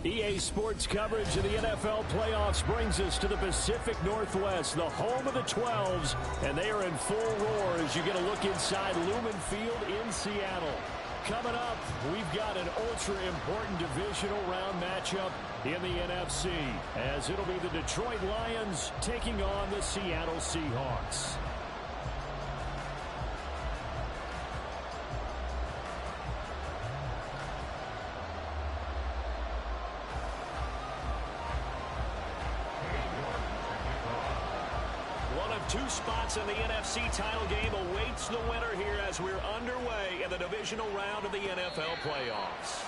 EA Sports coverage of the NFL playoffs brings us to the Pacific Northwest, the home of the 12s, and they are in full roar as you get a look inside Lumen Field in Seattle. Coming up, we've got an ultra-important divisional round matchup in the NFC, as it'll be the Detroit Lions taking on the Seattle Seahawks. Two spots in the NFC title game awaits the winner here as we're underway in the divisional round of the NFL playoffs.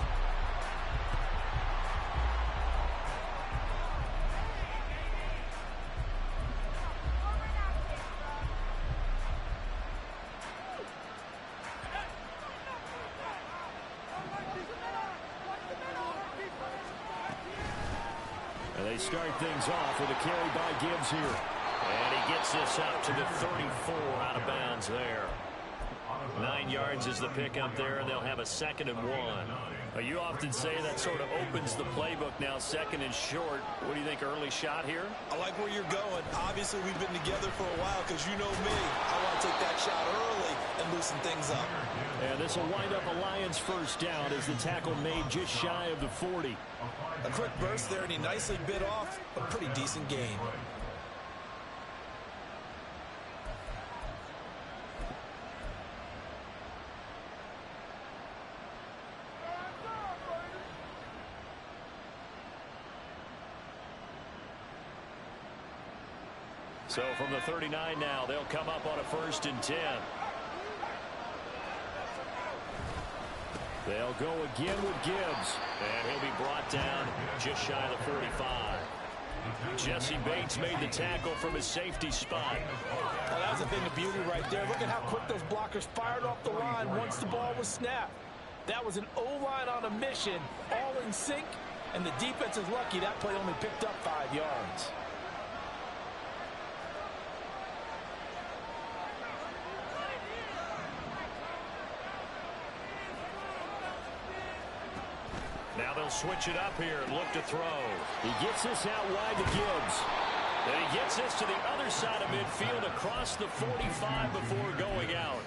And they start things off with a carry by Gibbs here. And he gets this up to the 34 out of bounds there. 9 yards is the pickup there, and they'll have a 2nd and 1. You often say that sort of opens the playbook now, 2nd and short. What do you think, early shot here? I like where you're going. Obviously, we've been together for a while because you know me. I want to take that shot early and loosen things up. And this will wind up a Lions first down as the tackle made just shy of the 40. A quick burst there, and he nicely bit off a pretty decent gain. So from the 39 now, they'll come up on a 1st and 10. They'll go again with Gibbs. And he'll be brought down just shy of the 45. Jesse Bates made the tackle from his safety spot. Well, that was a thing of beauty right there. Look at how quick those blockers fired off the line once the ball was snapped. That was an O-line on a mission, all in sync, and the defense is lucky that play only picked up 5 yards. Now they'll switch it up here and look to throw. He gets this out wide to Gibbs. And he gets this to the other side of midfield across the 45 before going out.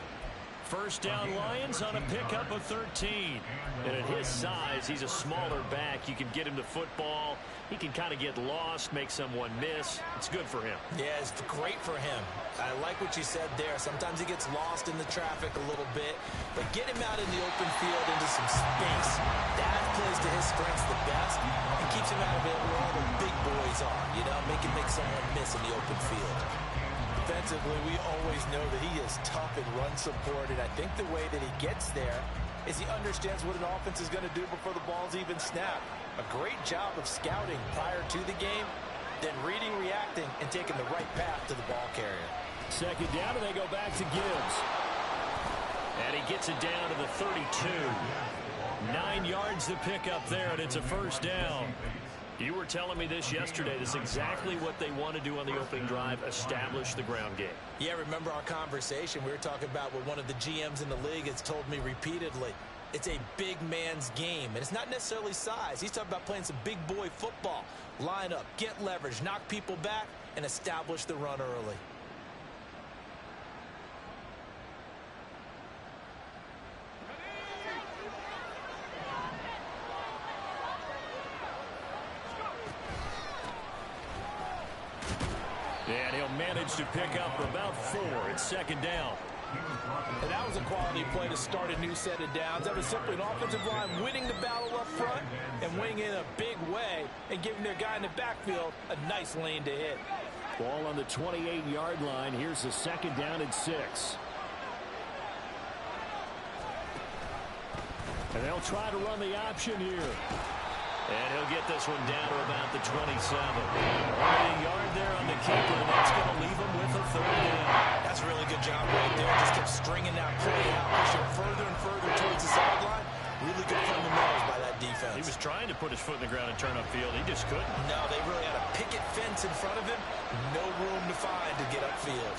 First down Lions on a pickup of 13. And at his size, he's a smaller back. You can get him to football. He can kind of get lost, make someone miss. It's good for him. Yeah, it's great for him. I like what you said there. Sometimes he gets lost in the traffic a little bit. But get him out in the open field into some space. That plays to his strengths the best and keeps him out of it where all the big boys are. You know, make someone miss in the open field. Defensively, we always know that he is tough in run support, and I think the way that he gets there is he understands what an offense is going to do before the ball's even snapped. A great job of scouting prior to the game, then reading, reacting, and taking the right path to the ball carrier. 2nd down, and they go back to Gibbs. And he gets it down to the 32. 9 yards to pick up there, and it's a 1st down. You were telling me this yesterday. This is exactly what they want to do on the opening drive, establish the ground game. Yeah, remember our conversation. We were talking about what one of the GMs in the league has told me repeatedly. It's a big man's game, and it's not necessarily size. He's talking about playing some big boy football. Line up, get leverage, knock people back, and establish the run early. And he'll manage to pick up about 4. It's 2nd down. And that was a quality play to start a new set of downs. That was simply an offensive line winning the battle up front and winning in a big way and giving their guy in the backfield a nice lane to hit. Ball on the 28-yard line. Here's the 2nd down and 6. And they'll try to run the option here. And he'll get this one down to about the 27. A yard there on the keeper, and that's going to leave him with a 3rd down. That's a really good job right there. Just kept stringing that play out, pushing further and further towards the sideline. Really good fundamentals by that defense. He was trying to put his foot in the ground and turn upfield. He just couldn't. No, they really had a picket fence in front of him. No room to find to get upfield.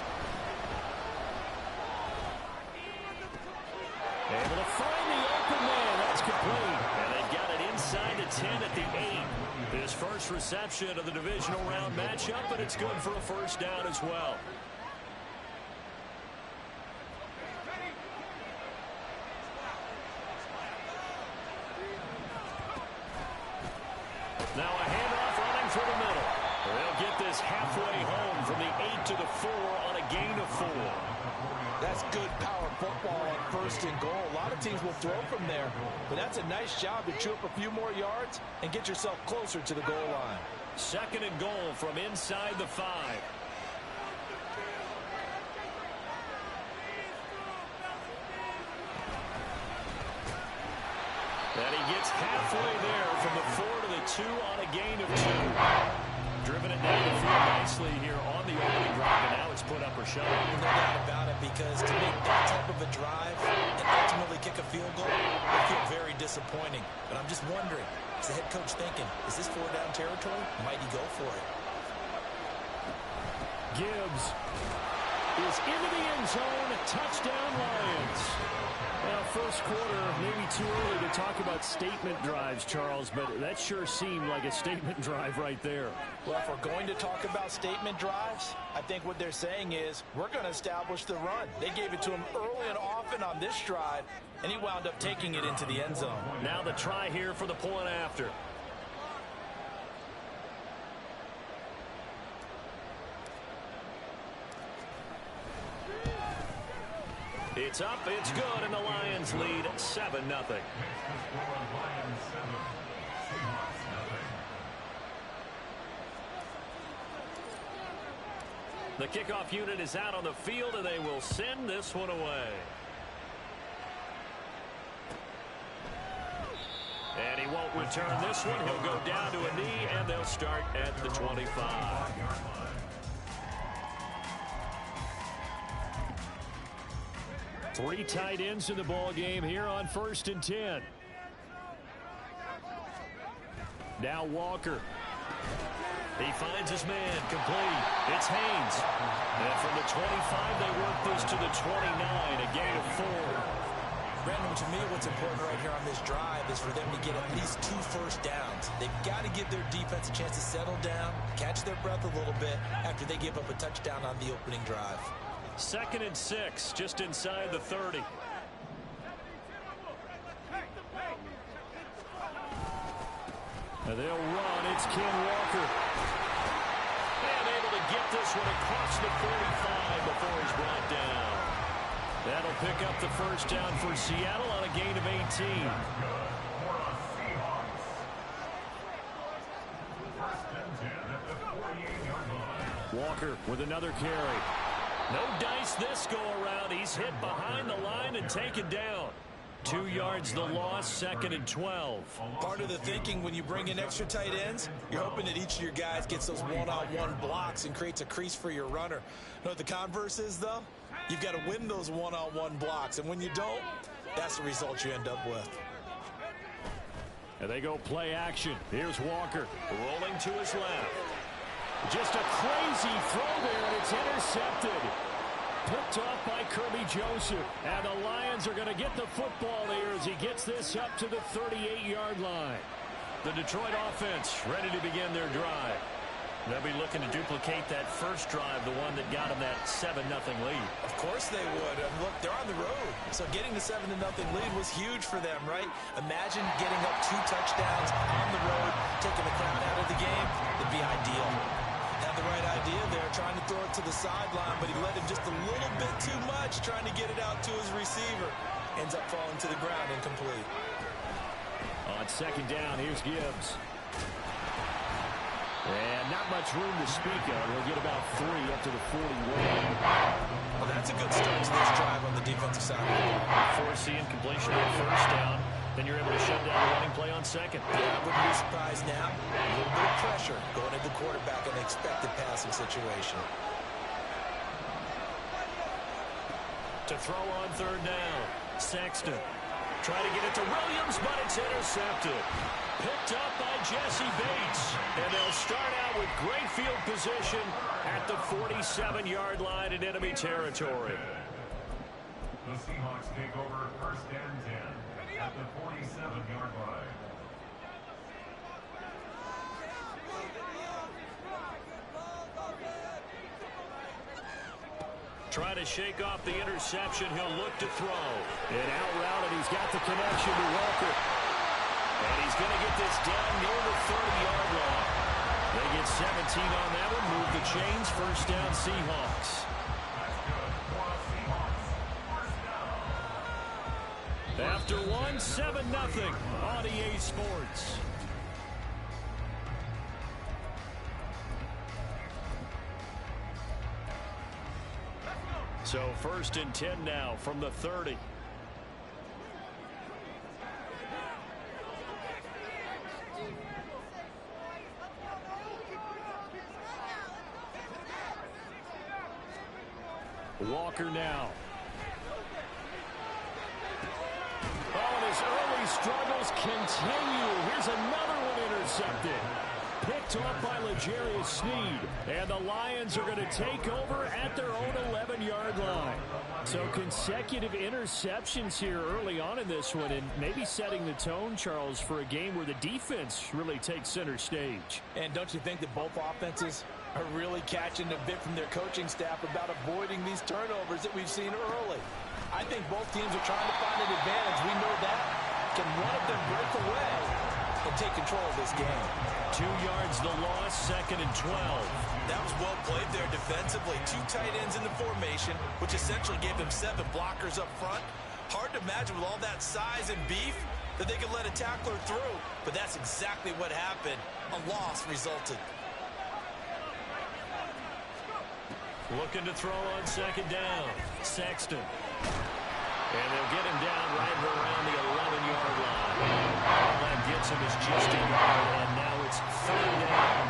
Able to find the open man. That's complete. And they've got it inside inside the 10 at the 8. His first reception of the divisional round matchup, but it's good for a first down as well. Now a handoff running for the middle. They'll get this halfway home from the 8 to the 4 on a gain of 4. That's good power football on first and goal. A lot of teams will throw from there, but that's a nice job to chew up a few more yards and get yourself closer to the goal line. Second and goal from inside the 5. And he gets halfway there from the 4 to the 2 on a gain of 2. Driven it down the field nicely here on the opening drive, and now it's put up or shut. No doubt about it, because to make that type of a drive and ultimately kick a field goal would feel very disappointing. But I'm just wondering, is the head coach thinking, is this 4-down territory? Might he go for it? Gibbs is into the end zone. Touchdown, Lions. Now, first quarter, maybe too early to talk about statement drives, Charles, but that sure seemed like a statement drive right there. Well, if we're going to talk about statement drives, I think what they're saying is we're going to establish the run. They gave it to him early and often on this drive, and he wound up taking it into the end zone. Now the try here for the point after. It's up, it's good, and the Lions lead 7-0. The kickoff unit is out on the field, and they will send this one away. And he won't return this one. He'll go down to a knee, and they'll start at the 25. Three tight ends in the ball game here on 1st and 10. Now Walker. He finds his man, complete. It's Haynes. And from the 25, they work this to the 29, a gain of 4. Brandon, to me, what's important right here on this drive is for them to get at least 2 first downs. They've got to give their defense a chance to settle down, catch their breath a little bit after they give up a touchdown on the opening drive. 2nd and 6, just inside the 30. And they'll run. It's Ken Walker. And able to get this one across the 45 before he's brought down. That'll pick up the first down for Seattle on a gain of 18. Walker with another carry. No dice this go around. He's hit behind the line and taken down. 2 yards the loss, 2nd and 12. Part of the thinking when you bring in extra tight ends, you're hoping that each of your guys gets those one-on-one blocks and creates a crease for your runner. You know what the converse is, though? You've got to win those one-on-one blocks, and when you don't, that's the result you end up with. And they go play action. Here's Walker rolling to his left. Just a crazy throw there, and it's intercepted. Picked off by Kirby Joseph. And the Lions are going to get the football there as he gets this up to the 38-yard line. The Detroit offense ready to begin their drive. They'll be looking to duplicate that first drive, the one that got them that 7-0 lead. Of course they would. Look, they're on the road. So getting the 7-0 lead was huge for them, right? Imagine getting up 2 touchdowns on the road, taking the crowd out of the game. It'd be ideal. Had the right idea there, trying to throw it to the sideline, but he let him just a little bit too much, trying to get it out to his receiver. Ends up falling to the ground incomplete. On 2nd down, here's Gibbs. And not much room to speak of. He'll get about 3 up to the 41. Well, that's a good start to this drive on the defensive side. Forcing completion on 1st down. Then you're able to shut down the running play on 2nd. Yeah, I wouldn't be surprised now. A little bit of pressure going at the quarterback in an expected passing situation. To throw on 3rd down. Sexton. Trying to get it to Williams, but it's intercepted. Picked up by Jesse Bates. And they'll start out with great field position at the 47-yard line in enemy territory. The Seahawks take over 1st and 10 at the 47-yard line. Trying to shake off the interception. He'll look to throw. And out route, and he's got the connection to Walker. And he's going to get this down near the 30-yard line. They get 17 on that one. Move the chains. First down, Seahawks. After one, 7-0 on EA Sports. So first and 10 now from the 30. Walker now. Oh, and his early struggles continue. Here's another one intercepted. Picked off by L'Jarius Sneed. And the Lions are going to take over at their own 11-yard line. So consecutive interceptions here early on in this one, and maybe setting the tone, Charles, for a game where the defense really takes center stage. And don't you think that both offenses are really catching a bit from their coaching staff about avoiding these turnovers that we've seen early? I think both teams are trying to find an advantage. We know that. Can one of them break away and take control of this game? 2 yards the loss, second and 12. That was well played there defensively. 2 tight ends in the formation, which essentially gave them 7 blockers up front. Hard to imagine with all that size and beef that they could let a tackler through. But that's exactly what happened. A loss resulted. Looking to throw on second down. Sexton. And they'll get him down right around the 11-yard line. All that gets him is just a yard, and now it's third down.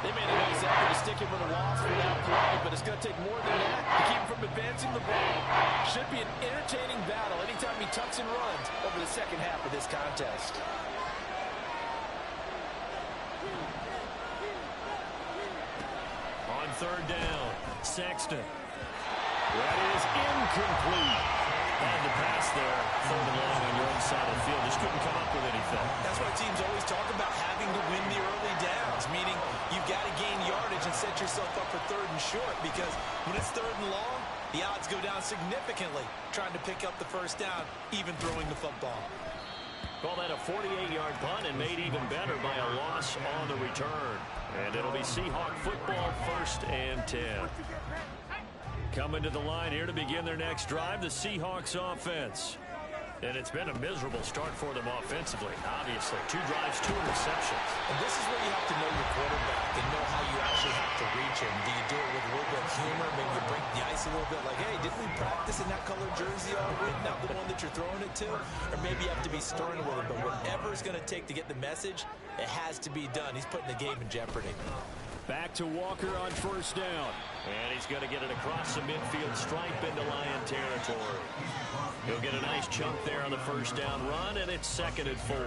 They made a nice effort to stick him with a loss for that play, but it's going to take more than that to keep him from advancing the ball. Should be an entertaining battle anytime he tucks and runs over the second half of this contest. On third down, Sexton. That is incomplete. Had the pass there, third and long on your own side of the field. Just couldn't come up with anything. That's why teams always talk about having to win the early downs, meaning you've got to gain yardage and set yourself up for third and short, because when it's third and long, the odds go down significantly trying to pick up the first down, even throwing the football. Call that a 48-yard punt, and made even better by a loss on the return. And it'll be Seahawk football, first and 10. Coming to the line here to begin their next drive, the Seahawks offense. And it's been a miserable start for them offensively, obviously. 2 drives, 2 interceptions. And this is where you have to know your quarterback and know how you actually have to reach him. Do you do it with a little bit of humor? Maybe you break the ice a little bit, like, hey, didn't we practice in that colored jersey all week, not the one that you're throwing it to? Or maybe you have to be stern with him. But whatever it's going to take to get the message, it has to be done. He's putting the game in jeopardy. Back to Walker on first down. And he's going to get it across the midfield stripe into Lion territory. He'll get a nice chunk there on the first down run, and it's second and 4.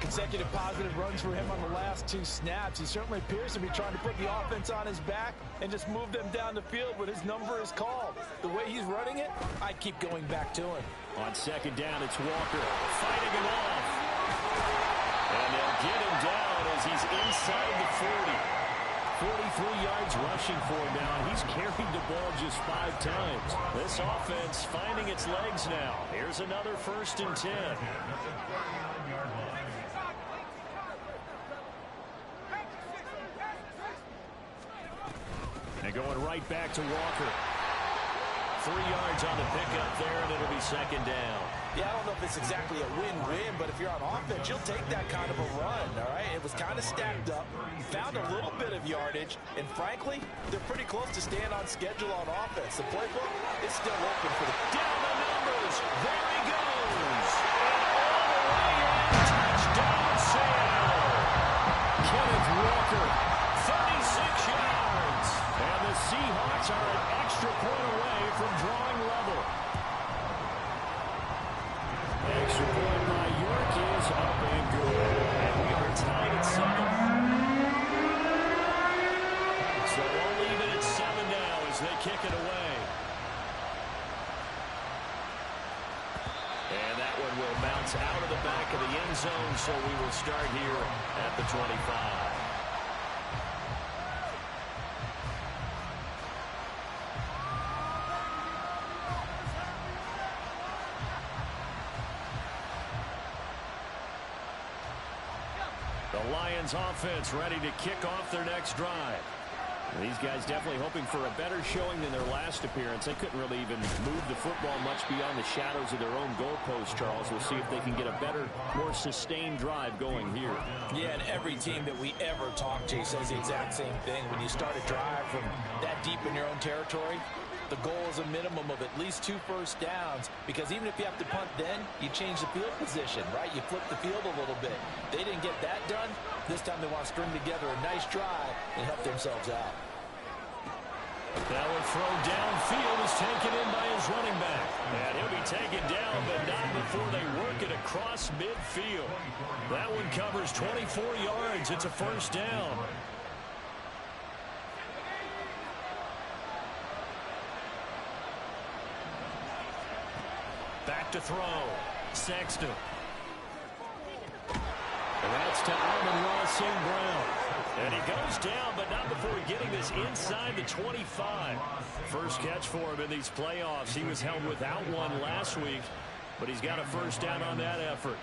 Consecutive positive runs for him on the last 2 snaps. He certainly appears to be trying to put the offense on his back and just move them down the field when his number is called. The way he's running it, I keep going back to him. On second down, it's Walker fighting him off. And they'll get him down as he's inside the 40. 43 yards rushing for him now. He's carried the ball just 5 times. This offense finding its legs now. Here's another first and 10. And going right back to Walker. 3 yards on the pickup there, and it'll be second down. Yeah, I don't know if it's exactly a win-win, but if you're on offense, you'll take that kind of a run, all right? It was kind of stacked up, found a little bit of yardage, and frankly, they're pretty close to staying on schedule on offense. The playbook is still open for the... Down the numbers. There he goes. And all the way in. Touchdown, Seattle. Kenneth Walker, 36 yards. And the Seahawks are an extra point away from drawing level. Extra point by York is up and good. And we are tied at 7. So we'll leave it at 7 now as they kick it away. And that one will bounce out of the back of the end zone, so we will start here at the 25. The Lions offense ready to kick off their next drive. These guys definitely hoping for a better showing than their last appearance. They couldn't really even move the football much beyond the shadows of their own goalpost, Charles. We'll see if they can get a better, more sustained drive going here. Yeah, and every team that we ever talk to says the exact same thing. When you start a drive from that deep in your own territory, the goal is a minimum of at least 2 first downs, because even if you have to punt then, you change the field position, right? You flip the field a little bit. They didn't get that done. This time they want to string together a nice drive and help themselves out. That one thrown downfield is taken in by his running back. And he'll be taken down, but not before they work it across midfield. That one covers 24 yards. It's a first down. Back to throw. Sexton. And that's to Amon-Ra St. Brown. And he goes down, but not before getting this inside the 25. First catch for him in these playoffs. He was held without one last week, but he's got a first down on that effort.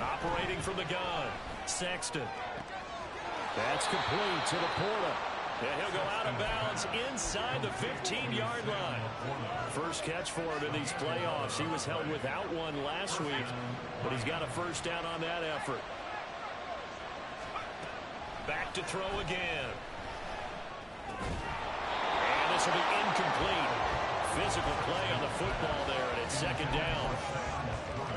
Operating from the gun, Sexton. That's complete to Laporta. And he'll go out of bounds inside the 15-yard line. First catch for him in these playoffs. He was held without one last week, but he's got a first down on that effort. Back to throw again. And this will be incomplete. Physical play on the football there, and it's second down.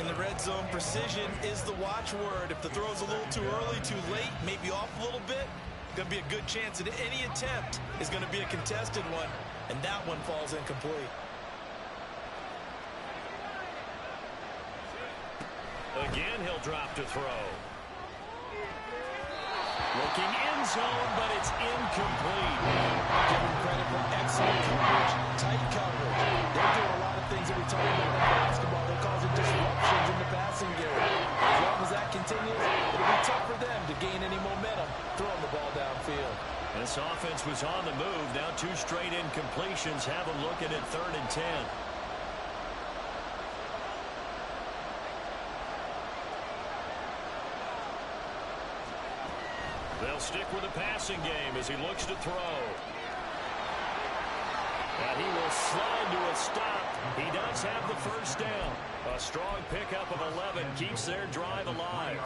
In the red zone, precision is the watchword. If the throw's a little too early, too late, maybe off a little bit, going to be a good chance that any attempt is going to be a contested one, and that one falls incomplete. Again, he'll drop to throw. Looking end zone, but it's incomplete. Give him credit for excellent coverage, tight coverage. They do a lot of things that we talk about in basketball. They cause disruptions in the passing game. As long as that continues, it'll be tough for them to gain any momentum throwing the ball downfield. This offense was on the move. Now 2 straight incompletions have them looking at 3rd and 10. They'll stick with the passing game as he looks to throw. And he will slide to a stop. He does have the first down. A strong pickup of 11 keeps their drive alive.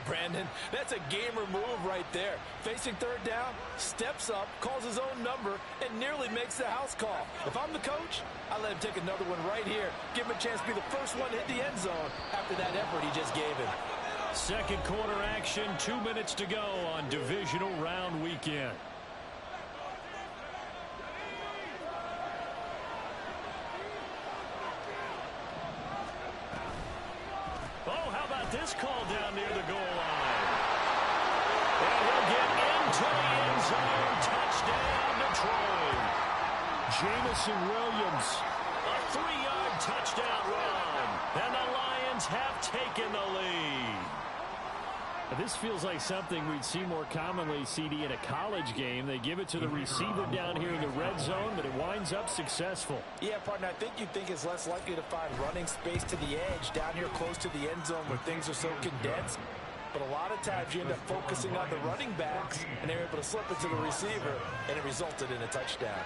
Brandon, that's a gamer move right there. Facing 3rd down, steps up, calls his own number, and nearly makes the house call. If I'm the coach, I let him take another one right here. Give him a chance to be the first one to hit the end zone after that effort he just gave him. Second quarter action, 2 minutes to go on divisional round weekend. Oh, how about this call down near the goal line? And he'll get into the end zone. Touchdown, Detroit. Jamison Williams, a 3-yard touchdown run. And the Lions have taken the lead. This feels like something we'd see more commonly, CD, in a college game. They give it to the receiver down here in the red zone, but it winds up successful. Yeah, partner, I think you'd think it's less likely to find running space to the edge down here close to the end zone where things are so condensed. But a lot of times you end up focusing on the running backs, and they're able to slip it to the receiver, and it resulted in a touchdown.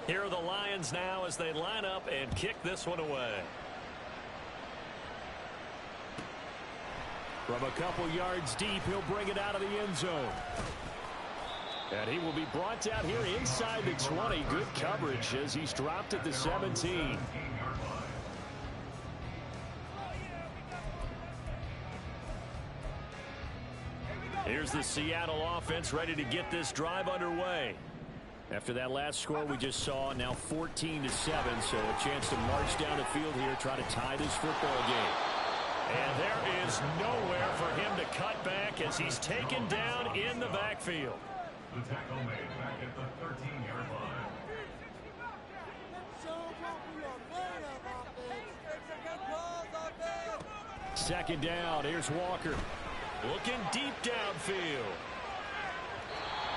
Here are the Lions now as they line up and kick this one away. From a couple yards deep, he'll bring it out of the end zone. And he will be brought down here inside the 20. Good coverage as he's dropped at the 17. Here's the Seattle offense ready to get this drive underway. After that last score we just saw, now 14-7, so a chance to march down the field here, try to tie this football game. And there is nowhere for him to cut back as he's taken down in the backfield. The tackle made back at the 13-yard line. Second down. Here's Walker. Looking deep downfield.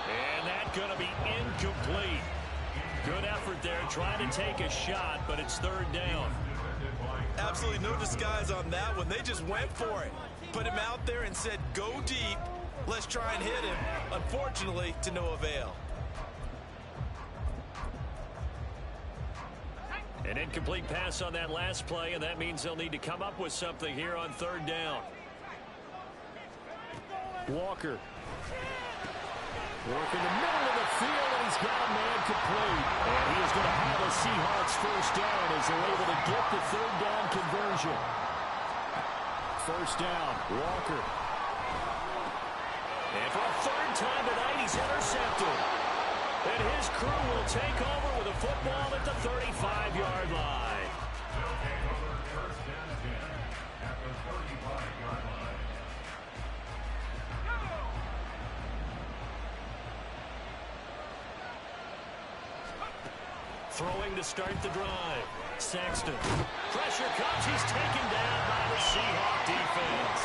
And that's going to be incomplete. Good effort there trying to take a shot, but it's third down. Absolutely no disguise on that one. They just went for it. Put him out there and said, go deep. Let's try and hit him. Unfortunately, to no avail. An incomplete pass on that last play, and that means they'll need to come up with something here on third down. Walker. Working the middle of the field, and he's got a man complete. And he is going to have a Seahawks first down as they're able to get the third down conversion. First down, Walker. And for a third time tonight, he's intercepted. And his crew will take over with a football at the 35-yard line. They'll take over first and 10 at the 35-yard line. Throwing to start the drive. Sexton. Pressure comes. He's taken down by the Seahawk defense.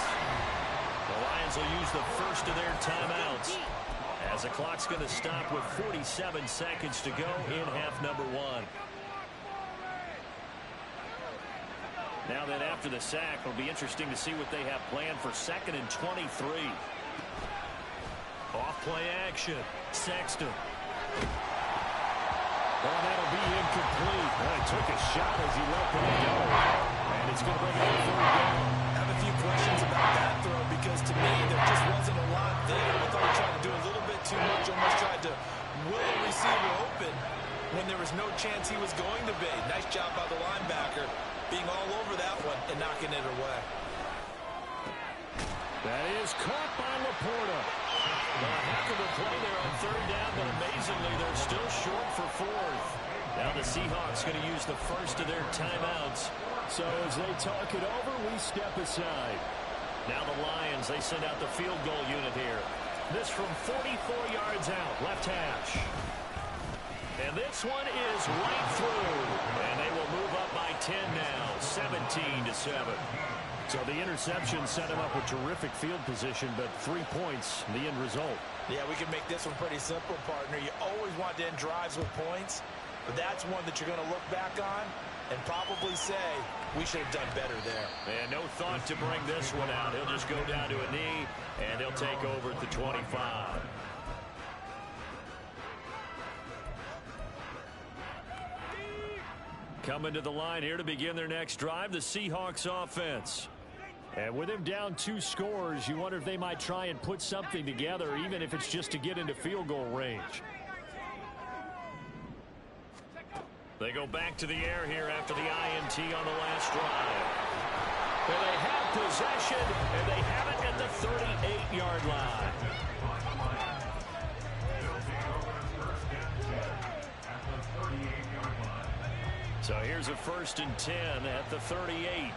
The Lions will use the first of their timeouts as the clock's going to stop with 47 seconds to go in half number one. Now then, after the sack, it'll be interesting to see what they have planned for second and 23. Off play action. Sexton. Well, that'll be incomplete. Well, he took a shot as he let that go. And it's going to bring it up third down. I have a few questions about that throw because to me there just wasn't a lot there. I thought he tried to do a little bit too much, almost tried to will a receiver open when there was no chance he was going to be. Nice job by the linebacker being all over that one and knocking it away. That is caught by Laporta. A heck of a play there on third down, but amazingly they're still short for fourth. Now the Seahawks going to use the first of their timeouts. So as they talk it over, we step aside. Now the Lions, they send out the field goal unit here. This from 44 yards out, left hash. And this one is right through. And they will move up by 10 now, 17-7. So the interception set him up with terrific field position, but 3 points, the end result. Yeah, we can make this one pretty simple, partner. You always want to end drives with points, but that's one that you're going to look back on and probably say, we should have done better there. And no thought to bring this one out. He'll just go down to a knee, and he'll take over at the 25. Coming to the line here to begin their next drive, the Seahawks offense. And with him down 2 scores, you wonder if they might try and put something together, even if it's just to get into field goal range. They go back to the air here after the INT on the last drive. And they have possession, and they have it at the 38-yard line. So here's a 1st and 10 at the 38.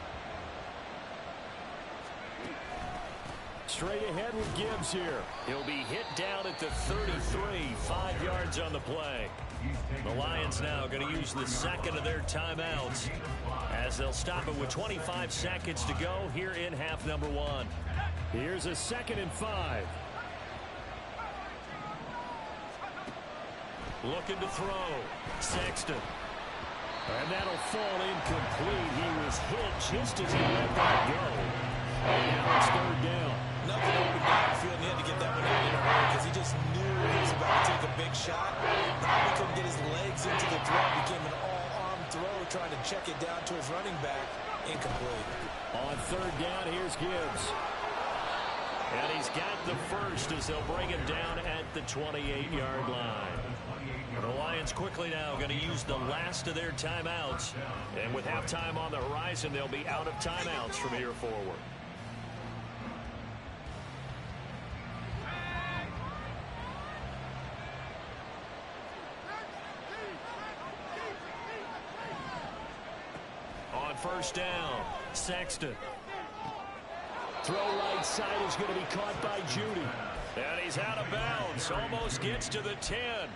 Straight ahead with Gibbs here. He'll be hit down at the 33, 5 yards on the play. The Lions now going to use the second of their timeouts as they'll stop it with 25 seconds to go here in half number one. Here's a 2nd and 5. Looking to throw. Sexton. And that'll fall incomplete. He was hit just as he let that go. And now it's third down. Nothing open downfield, and he had to get that one out in a hurry because he just knew he was about to take a big shot. Probably couldn't get his legs into the throw. Became an all-arm throw, trying to check it down to his running back. Incomplete. On third down, here's Gibbs. And he's got the first as they'll bring him down at the 28-yard line. The Lions quickly now going to use the last of their timeouts. And with halftime on the horizon, they'll be out of timeouts from here forward. On first down, Sexton. Throw right side is going to be caught by Judy. And he's out of bounds. Almost gets to the 10.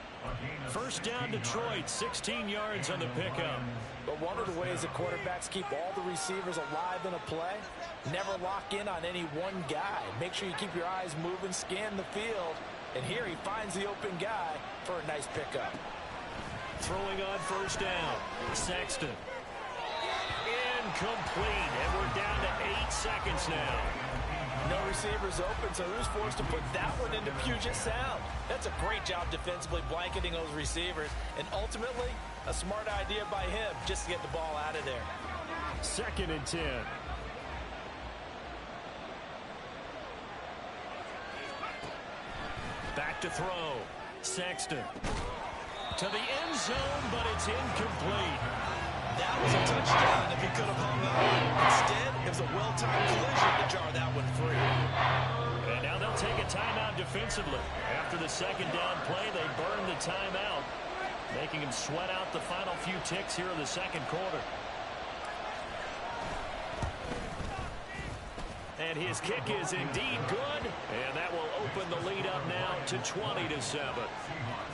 First down Detroit, 16 yards on the pickup. But one of the ways the quarterbacks keep all the receivers alive in a play, never lock in on any one guy. Make sure you keep your eyes moving, scan the field. And here he finds the open guy for a nice pickup. Throwing on first down, Sexton. Incomplete, and we're down to 8 seconds now. No receivers open, so who's forced to put that one into Puget Sound? That's a great job defensively blanketing those receivers, and ultimately, a smart idea by him just to get the ball out of there. 2nd and 10. Back to throw. Sexton. To the end zone, but it's incomplete. That was a touchdown if he could have hung on. Instead, it was a well-timed collision to jar that one free. And now they'll take a timeout defensively. After the second down play, they burn the timeout, making him sweat out the final few ticks here in the second quarter. And his kick is indeed good, and that will open the lead up now to 20-7.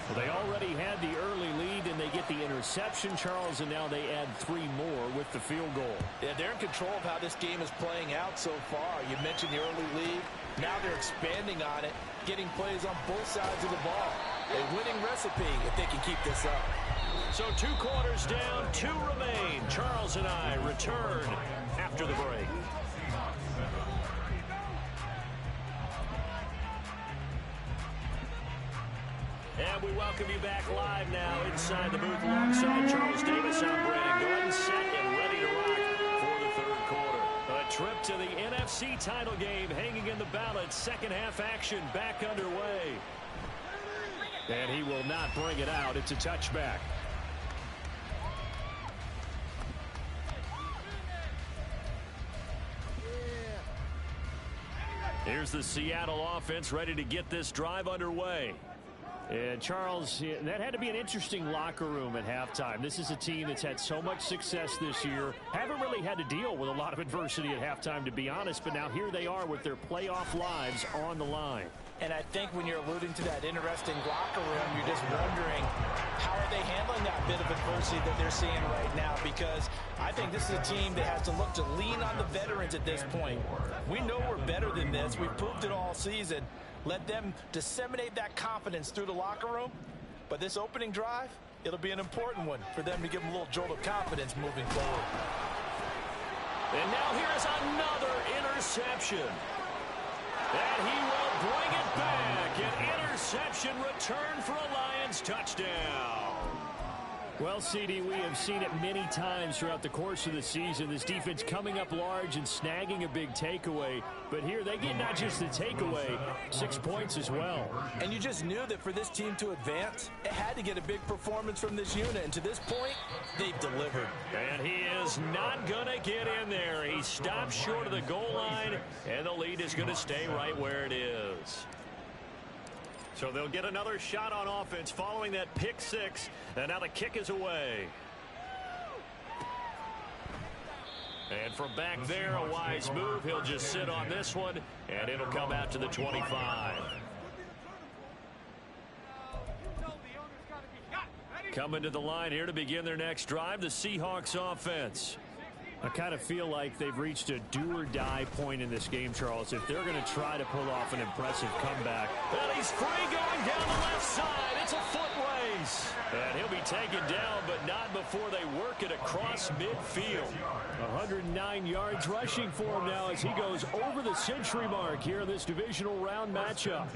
Well, they already had the early lead, and they get the interception, Charles, and now they add 3 more with the field goal. Yeah, they're in control of how this game is playing out so far. You mentioned the early lead. Now they're expanding on it, getting plays on both sides of the ball. A winning recipe if they can keep this up. So 2 quarters down, 2 remain. Charles and I return after the break. And we welcome you back live now inside the booth alongside Charles Davis. I'm Brandon Gordon, set and ready to rock for the third quarter. A trip to the NFC title game hanging in the balance. Second half action back underway. And he will not bring it out. It's a touchback. Here's the Seattle offense ready to get this drive underway. And Charles, that had to be an interesting locker room at halftime. This is a team that's had so much success this year. Haven't really had to deal with a lot of adversity at halftime, to be honest. But now here they are with their playoff lives on the line. And I think when you're alluding to that interesting locker room, you're just wondering how are they handling that bit of adversity that they're seeing right now, because I think this is a team that has to look to lean on the veterans at this point. We know we're better than this. We've proved it all season. Let them disseminate that confidence through the locker room. But this opening drive, it'll be an important one for them to give them a little jolt of confidence moving forward. And now here's another interception. And he will bring it back. An interception return for a Lions touchdown. Well, CD, we have seen it many times throughout the course of the season. This defense coming up large and snagging a big takeaway. But here they get not just the takeaway, 6 points as well. And you just knew that for this team to advance, it had to get a big performance from this unit. And to this point, they've delivered. And he is not going to get in there. He stops short of the goal line, and the lead is going to stay right where it is. So they'll get another shot on offense following that pick 6. And now the kick is away. And from back there, a wise move. He'll just sit on this one, and it'll come out to the 25. Coming to the line here to begin their next drive, the Seahawks offense. I kind of feel like they've reached a do-or-die point in this game, Charles, if they're going to try to pull off an impressive comeback. And he's free going down the left side. It's a foot race. And he'll be taken down, but not before they work it across midfield. 109 yards rushing for him now as he goes over the century mark here in this divisional round matchup.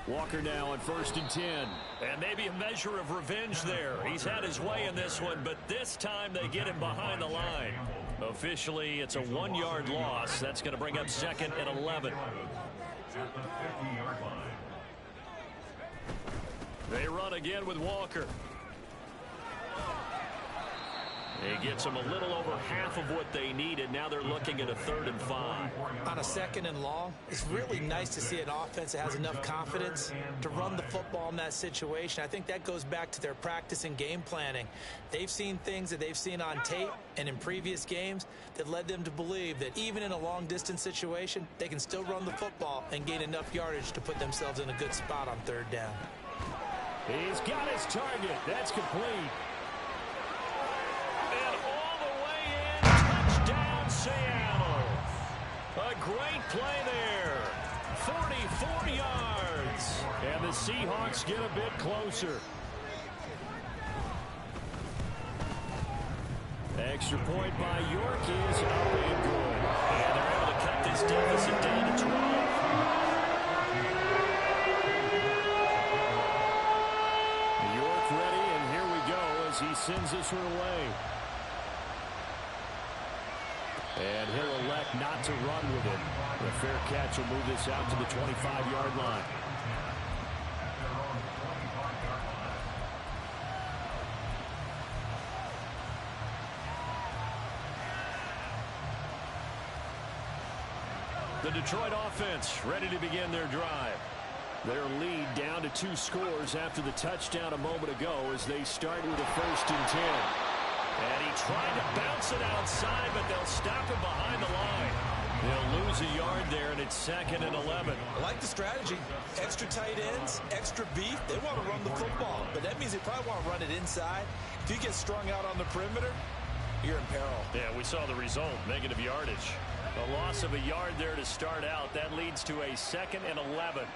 Walker now on 1st and 10. And maybe a measure of revenge there. He's had his way in this one, but this time they get him behind the line. Officially, it's a 1-yard loss. That's going to bring up 2nd and 11. They run again with Walker. It gets them a little over half of what they needed. Now they're looking at a 3rd and 5. On a 2nd and long, it's really nice to see an offense that has enough confidence to run the football in that situation. I think that goes back to their practice and game planning. They've seen things that they've seen on tape and in previous games that led them to believe that even in a long-distance situation, they can still run the football and gain enough yardage to put themselves in a good spot on 3rd down. He's got his target. That's complete. And all the way in, touchdown Seattle. A great play there. 44 yards. And the Seahawks get a bit closer. Extra point by York is up and good. And they're able to cut this deficit down to 12. York ready, and here we go as he sends this one away. And he'll elect not to run with it. The fair catch will move this out to the 25-yard line. The Detroit offense ready to begin their drive. Their lead down to 2 scores after the touchdown a moment ago as they start with a 1st and 10. And he tried to bounce it outside, but they'll stop him behind the line. They'll lose a yard there, and it's 2nd and 11. I like the strategy. Extra tight ends, extra beef. They want to run the football, but that means they probably want to run it inside. If you get strung out on the perimeter, you're in peril. Yeah, we saw the result, negative yardage. A loss of a yard there to start out. That leads to a 2nd and 11.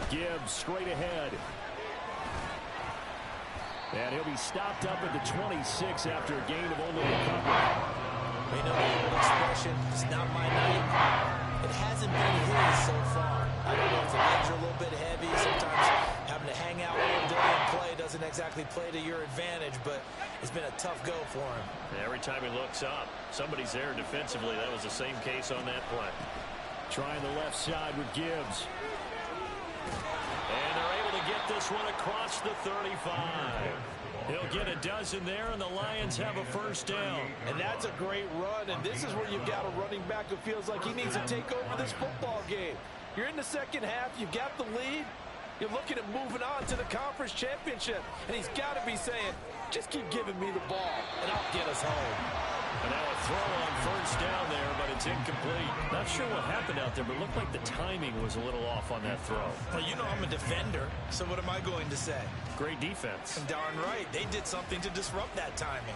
Gibbs straight ahead. And he'll be stopped up at the 26 after a gain of only a couple. We know the old expression, it's not my night. It hasn't been his so far. I don't know if the legs are a little bit heavy. Sometimes having to hang out with him during play doesn't exactly play to your advantage, but it's been a tough go for him. Every time he looks up, somebody's there defensively. That was the same case on that play. Trying the left side with Gibbs. And they're able to get this one across the 35. He'll get a dozen there, and the Lions have a 1st down. And that's a great run, and this is where you've got a running back who feels like he needs to take over this football game. You're in the 2nd half, you've got the lead, you're looking at moving on to the conference championship, and he's got to be saying, just keep giving me the ball, and I'll get us home. And now a throw on 1st down there, but it's incomplete. Not sure what happened out there, but it looked like the timing was a little off on that throw. Well, you know I'm a defender, so what am I going to say? Great defense. And darn right, they did something to disrupt that timing.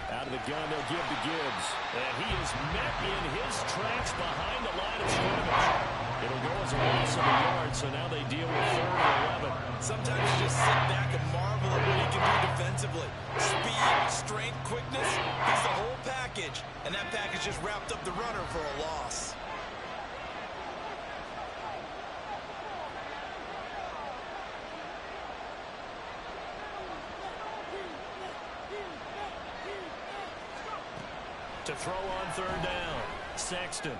Out of the gun, they'll give to Gibbs. And he is met in his tracks behind the line of scrimmage. It'll go as a loss of a yard, so now they deal with 3rd and 11. Sometimes you just sit back and marvel at what he can do defensively. Speed, strength, quickness, he's the whole package. And that package just wrapped up the runner for a loss. To throw on 3rd down, Sexton.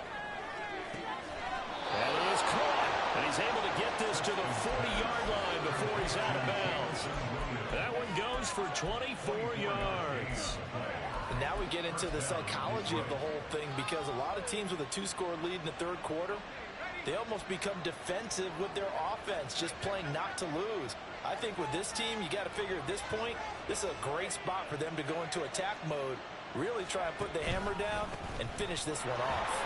And he is caught, and he's able to get this to the 40-yard line before he's out of bounds. That one goes for 24 yards. And now we get into the psychology of the whole thing, because a lot of teams with a 2-score lead in the 3rd quarter, they almost become defensive with their offense, just playing not to lose. I think with this team, you got to figure at this point, this is a great spot for them to go into attack mode, really try and put the hammer down and finish this one off.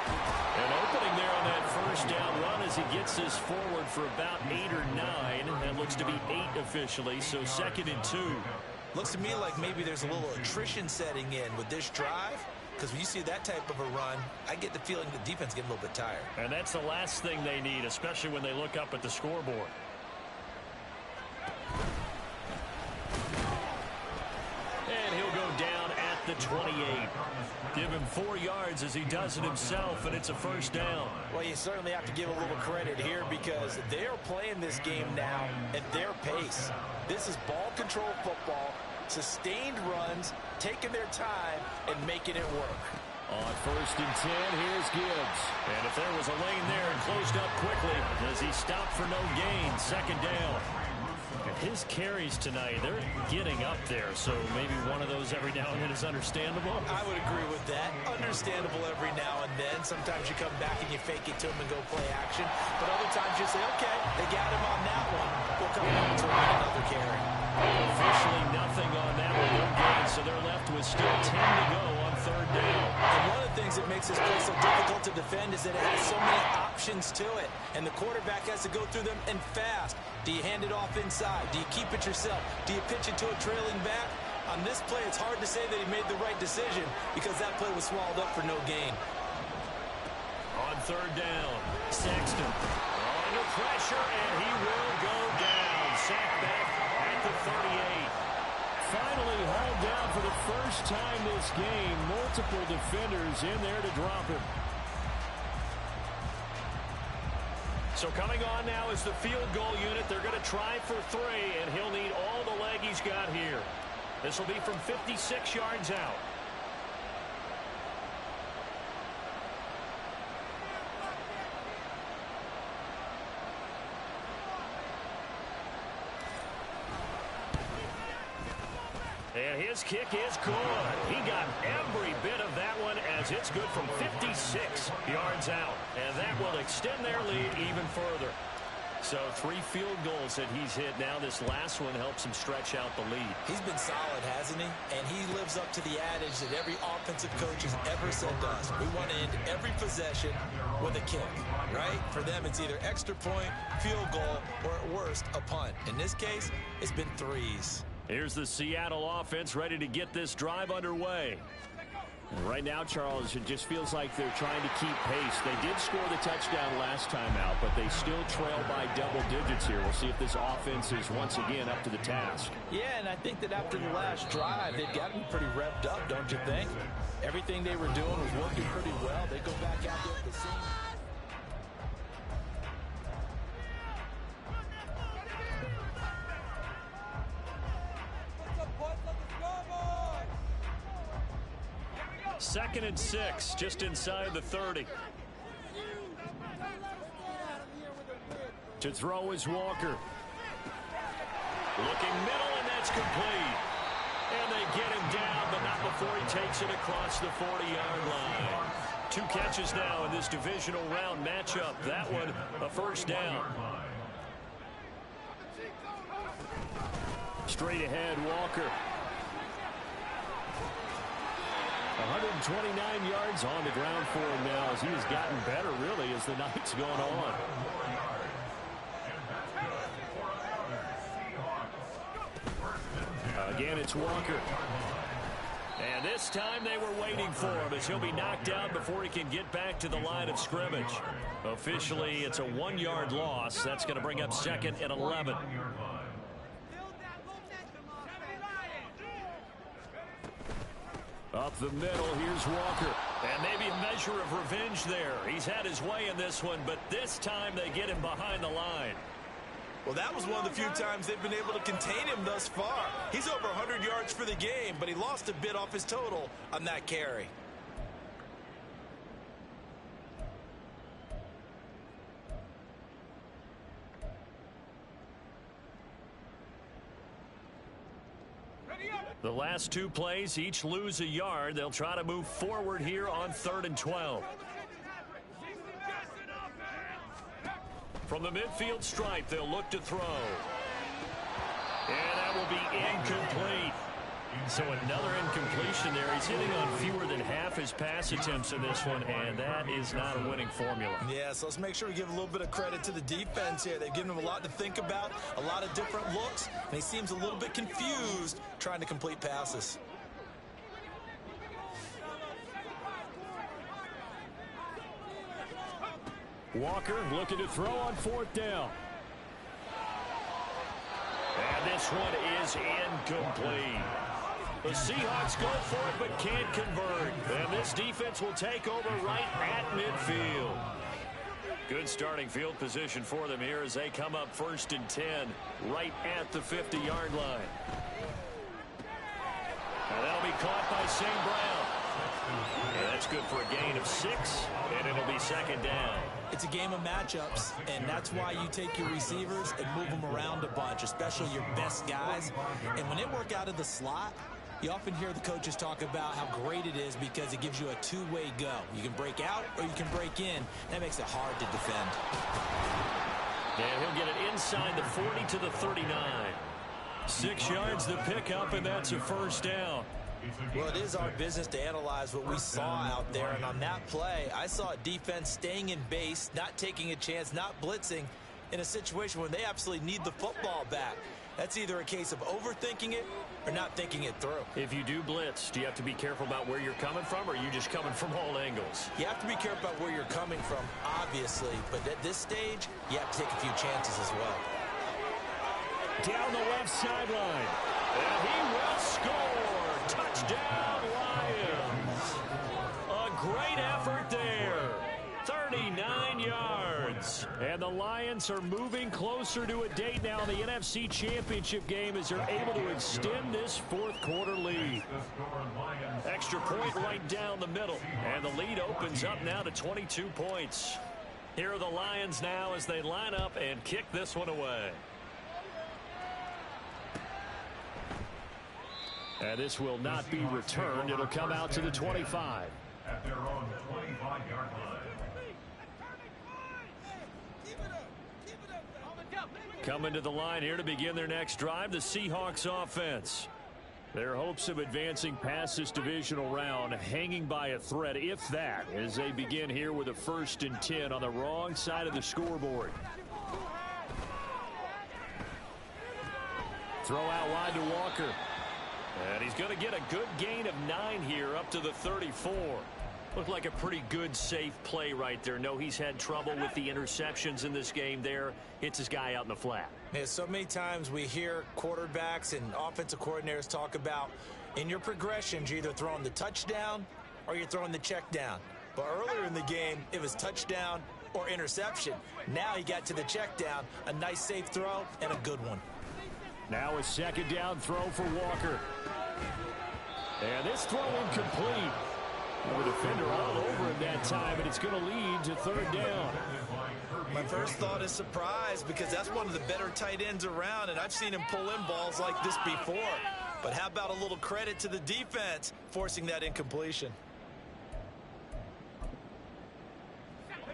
An opening there on that 1st down run as he gets this forward for about 8 or 9. That looks to be 8 officially, so 2nd and 2. Looks to me like maybe there's a little attrition setting in with this drive, because when you see that type of a run, I get the feeling the defense is getting a little bit tired. And that's the last thing they need, especially when they look up at the scoreboard. And he'll go down at the 28. Give him 4 yards as he does it himself, and it's a first down. Well, you certainly have to give a little credit here because they're playing this game now at their pace. This is ball control football, sustained runs, taking their time, and making it work. On 1st and 10, here's Gibbs. And if there was a lane there, it closed up quickly as he stopped for no gain. 2nd down. And his carries tonight, they're getting up there, so maybe one of those every now and then is understandable. I would agree with that. Understandable every now and then. Sometimes you come back and you fake it to him and go play action. But other times you say, okay, they got him on that one. We'll come back to another carry. Officially nothing on that one. No gain, so they're left with still 10 to go on 3rd down. And one of the things that makes this play so difficult to defend is that it has so many options to it. And the quarterback has to go through them and fast. Do you hand it off inside? Do you keep it yourself? Do you pitch it to a trailing back? On this play, it's hard to say that he made the right decision because that play was swallowed up for no gain. On 3rd down, Sexton under pressure, and he will go down. Sacked back at the 38. Finally hauled down for the first time this game. Multiple defenders in there to drop him. So coming on now is the field goal unit. They're going to try for 3, and he'll need all the leg he's got here. This will be from 56 yards out. And his kick is good. He got every bit of that one as it's good from 56 yards out. And that will extend their lead even further. So 3 field goals that he's hit now. This last one helps him stretch out the lead. He's been solid, hasn't he? And he lives up to the adage that every offensive coach has ever said to us. We want to end every possession with a kick, right? For them, it's either extra point, field goal, or at worst, a punt. In this case, it's been 3s. Here's the Seattle offense ready to get this drive underway. And right now, Charles, it just feels like they're trying to keep pace. They did score the touchdown last time out, but they still trail by double digits here. We'll see if this offense is once again up to the task. Yeah, and I think that after the last drive, they've gotten pretty revved up, don't you think? Everything they were doing was working pretty well. They go back out there with the same... Second and 6, just inside the 30. To throw is Walker. Looking middle, and that's complete. And they get him down, but not before he takes it across the 40-yard line. 2 catches now in this divisional round matchup. That one, a first down. Straight ahead, Walker. 129 yards on the ground for him now as he has gotten better, really, as the night's gone on. Again, it's Walker. And this time they were waiting for him as he'll be knocked out before he can get back to the line of scrimmage. Officially, it's a 1-yard loss. That's going to bring up 2nd and 11. Up the middle, here's Walker. And maybe a measure of revenge there. He's had his way in this one, but this time they get him behind the line. Well, that was one of the few times they've been able to contain him thus far. He's over 100 yards for the game, but he lost a bit off his total on that carry. The last 2 plays, each lose a yard. They'll try to move forward here on 3rd and 12. From the midfield stripe, they'll look to throw. And that will be incomplete. So another incompletion there. He's hitting on fewer than half his pass attempts in this one, and that is not a winning formula. Yeah, so let's make sure we give a little bit of credit to the defense here. They've given him a lot to think about, a lot of different looks, and he seems a little bit confused trying to complete passes. Walker looking to throw on 4th down. And this one is incomplete. The Seahawks go for it but can't convert. And this defense will take over right at midfield. Good starting field position for them here as they come up 1st and 10 right at the 50-yard line. And that'll be caught by St. Brown. And that's good for a gain of 6, and it'll be 2nd down. It's a game of matchups, and that's why you take your receivers and move them around a bunch, especially your best guys. And when they work out of the slot, you often hear the coaches talk about how great it is because it gives you a two-way go. You can break out or you can break in. That makes it hard to defend. And he'll get it inside the 40 to the 39. 6 yards the pickup, and that's a 1st down. Well, it is our business to analyze what we saw out there, and on that play, I saw a defense staying in base, not taking a chance, not blitzing, in a situation where they absolutely need the football back. That's either a case of overthinking it or not thinking it through. If you do blitz, do you have to be careful about where you're coming from, or are you just coming from all angles? You have to be careful about where you're coming from, obviously, but at this stage, you have to take a few chances as well. Down the left sideline, and he will score. Touchdown, Lions. A great effort there. 39 yards. And the Lions are moving closer to a date now in the NFC Championship game as they're able to extend this 4th quarter lead. Extra point right down the middle. And the lead opens up now to 22 points. Here are the Lions now as they line up and kick this one away. And this will not be returned. It'll come out to the 25. At their own 25-yard line. Coming to the line here to begin their next drive, the Seahawks offense. Their hopes of advancing past this divisional round hanging by a thread, if that, as they begin here with a 1st and 10 on the wrong side of the scoreboard. Throw out wide to Walker. And he's going to get a good gain of 9 here up to the 34. Looked like a pretty good, safe play right there. No, he's had trouble with the interceptions in this game there. Hits his guy out in the flat. Yeah, so many times we hear quarterbacks and offensive coordinators talk about in your progressions, you're either throwing the touchdown or you're throwing the check down. But earlier in the game, it was touchdown or interception. Now he got to the check down, a nice safe throw and a good one. Now a 2nd down throw for Walker. And this throw incomplete. The defender all over him that time, and it's going to lead to 3rd down. My first thought is surprise because that's one of the better tight ends around, and I've seen him pull in balls like this before. But how about a little credit to the defense forcing that incompletion?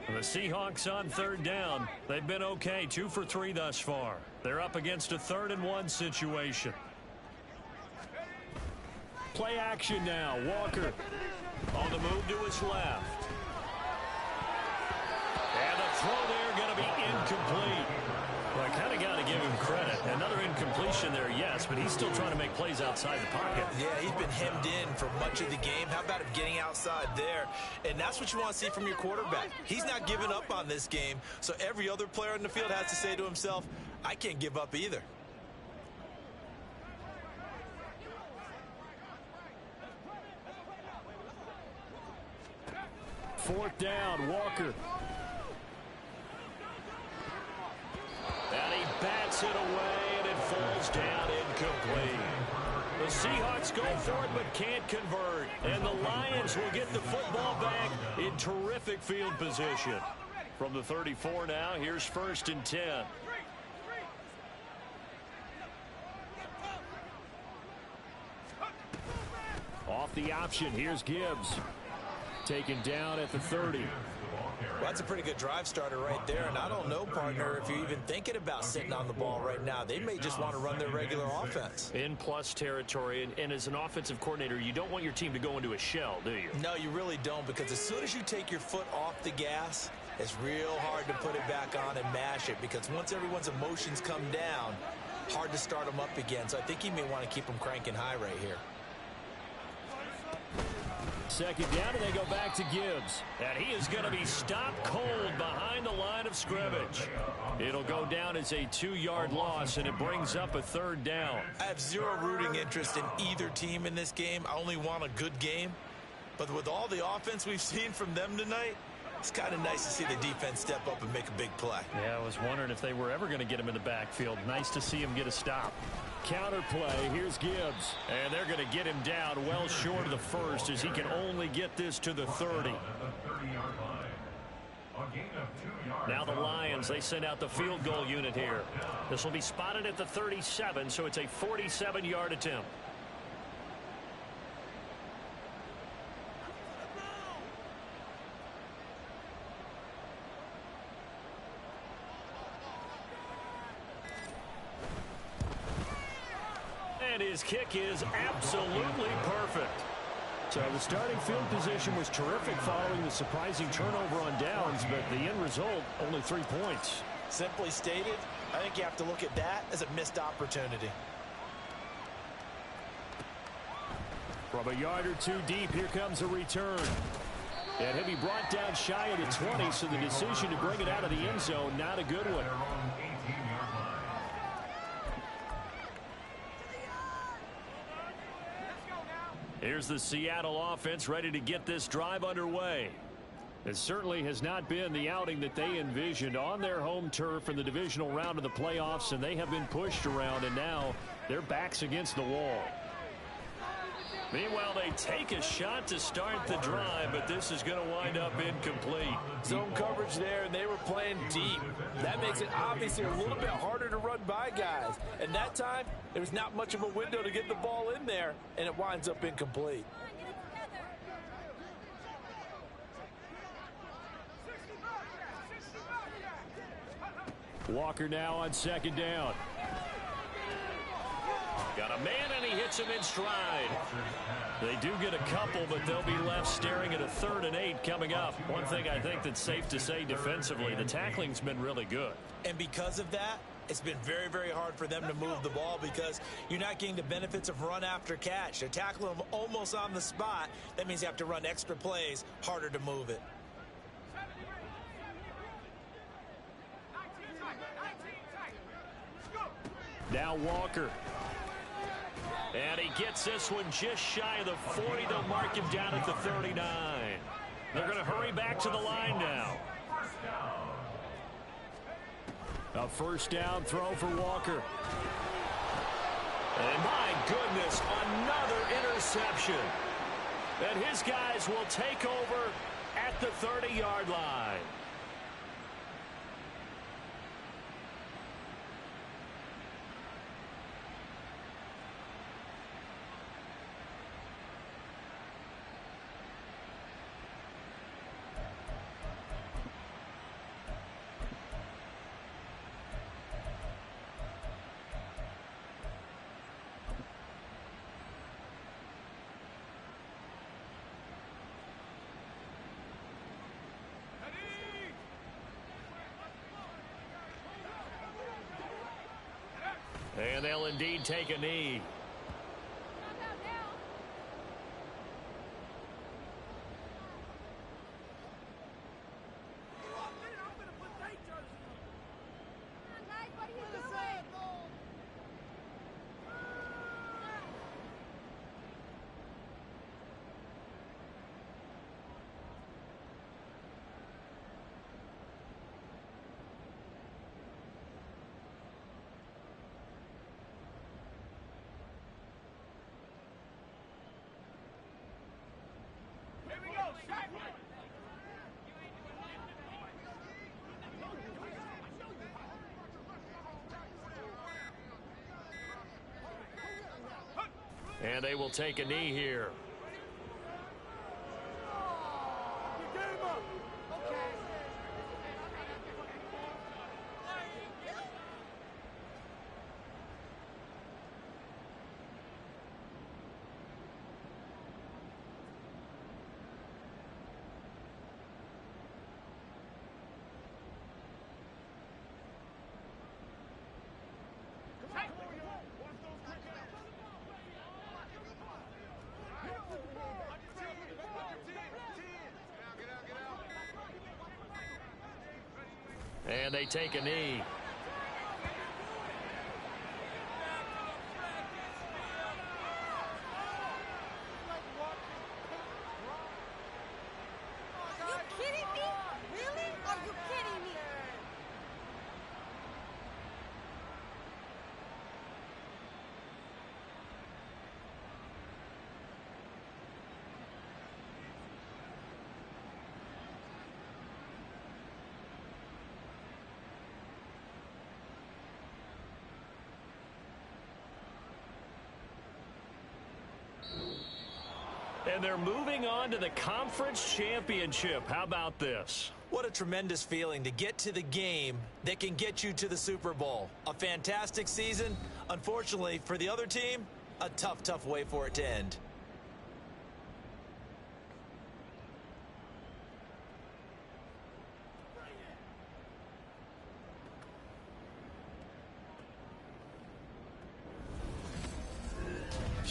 The Seahawks on 3rd down. They've been okay, 2 for 3 thus far. They're up against a 3rd and 1 situation. Play action now. Walker on the move to his left. And the throw there going to be incomplete. Well, I kind of got to give him credit. Another incompletion there, yes, but he's still trying to make plays outside the pocket. Yeah, he's been hemmed in for much of the game. How about him getting outside there? And that's what you want to see from your quarterback. He's not giving up on this game, so every other player in the field has to say to himself, I can't give up either. Fourth down, Walker. And he bats it away, and it falls down incomplete. The Seahawks go for it, but can't convert. And the Lions will get the football back in terrific field position. From the 34 now, here's 1st and 10. Off the option, here's Gibbs. Taken down at the 30. Well, that's a pretty good drive starter right there, and I don't know, partner, if you're even thinking about sitting on the ball right now. They may just want to run their regular offense. In plus territory, and as an offensive coordinator, you don't want your team to go into a shell, do you? No, you really don't, because as soon as you take your foot off the gas, it's real hard to put it back on and mash it, because once everyone's emotions come down, hard to start them up again. So I think you may want to keep them cranking high right here. Second down, and they go back to Gibbs. And he is going to be stopped cold behind the line of scrimmage. It'll go down as a 2-yard loss, and it brings up a third down. I have zero rooting interest in either team in this game. I only want a good game. But with all the offense we've seen from them tonight, it's kind of nice to see the defense step up and make a big play. Yeah, I was wondering if they were ever going to get him in the backfield. Nice to see him get a stop. Counter play. Here's Gibbs. And they're going to get him down well short of the first as he can only get this to the 30. Now the Lions, they send out the field goal unit here. This will be spotted at the 37, so it's a 47-yard attempt. And his kick is absolutely perfect. So the starting field position was terrific following the surprising turnover on downs, but the end result, only 3 points. Simply stated, I think you have to look at that as a missed opportunity. From a yard or two deep, here comes a return. And he'll be brought down shy of the 20, so the decision to bring it out of the end zone, not a good one. Here's the Seattle offense ready to get this drive underway. It certainly has not been the outing that they envisioned on their home turf in the divisional round of the playoffs, and they have been pushed around, and now their backs against the wall. Meanwhile, they take a shot to start the drive, but this is going to wind up incomplete. Zone coverage there, and they were playing deep. That makes it obviously a little bit harder to run by guys. And that time, there was not much of a window to get the ball in there, and it winds up incomplete. Walker now on second down. Got a man, and he hits him in stride. They do get a couple, but they'll be left staring at a 3rd and 8 coming up. One thing I think that's safe to say defensively, the tackling's been really good. And because of that, it's been very, very hard for them to move the ball because you're not getting the benefits of run after catch. They're tackling them almost on the spot. That means you have to run extra plays, harder to move it. Now Walker. And he gets this one just shy of the 40. They'll mark him down at the 39. They're going to hurry back to the line now. A first down throw for Walker. And my goodness, another interception. And his guys will take over at the 30-yard line. And they'll indeed take a knee. And they will take a knee here. And they take a knee. And they're moving on to the conference championship. How about this? What a tremendous feeling to get to the game that can get you to the Super Bowl. A fantastic season. Unfortunately, for the other team, a tough, tough way for it to end.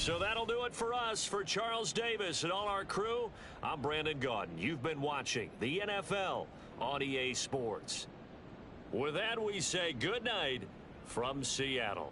So that'll do it for us. For Charles Davis and all our crew, I'm Brandon Gaudin. You've been watching the NFL on EA Sports. With that, we say good night from Seattle.